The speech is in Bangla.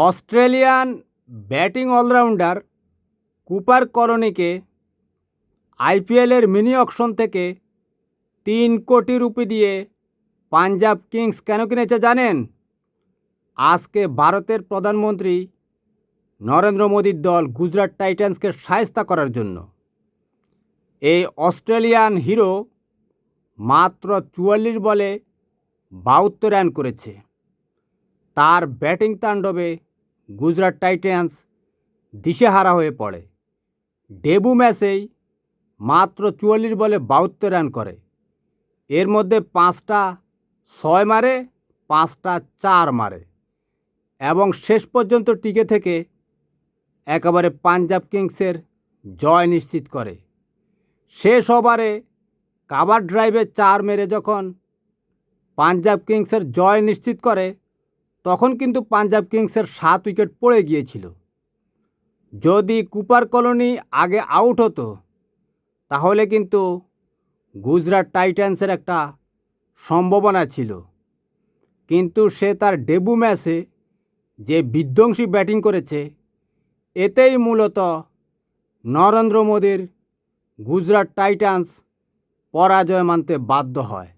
অস্ট্রেলিয়ান ব্যাটিং অলরাউন্ডার কুপার কলোনিকে আইপিএলের মিনি অকশন থেকে 3 কোটি রুপি দিয়ে পাঞ্জাব কিংস কেন কিনেছে জানেন? আজকে ভারতের প্রধানমন্ত্রী নরেন্দ্র মোদীর দল গুজরাট টাইটান্সকে শায়েস্তা করার জন্য। এই অস্ট্রেলিয়ান হিরো মাত্র 44 বলে 72 রান করেছে। তার ব্যাটিং তাণ্ডবে গুজরাট টাইটান্স দিশেহারা হয়ে পড়ে। ডেবু ম্যাচেই মাত্র 44 বলে 72 রান করে। এর মধ্যে 5টা 6 মারে, 5টা 4 মারে এবং শেষ পর্যন্ত টিকে থেকে একেবারে পাঞ্জাব কিংসের জয় নিশ্চিত করে। শেষ ওভারে কাভার ড্রাইভে 4 মেরে যখন পাঞ্জাব কিংসের জয় নিশ্চিত করে, তখন কিন্তু পাঞ্জাব কিংসের 7 উইকেট পড়ে গিয়েছিল। যদি কুপার কলোনি আগে আউট হতো তাহলে কিন্তু গুজরাট টাইটান্সের একটা সম্ভাবনা ছিল, কিন্তু সে তার ডেবু ম্যাচে যে বিধ্বংসী ব্যাটিং করেছে, এতেই মূলত নরেন্দ্র মোদীর গুজরাট টাইটান্স পরাজয় মানতে বাধ্য হয়।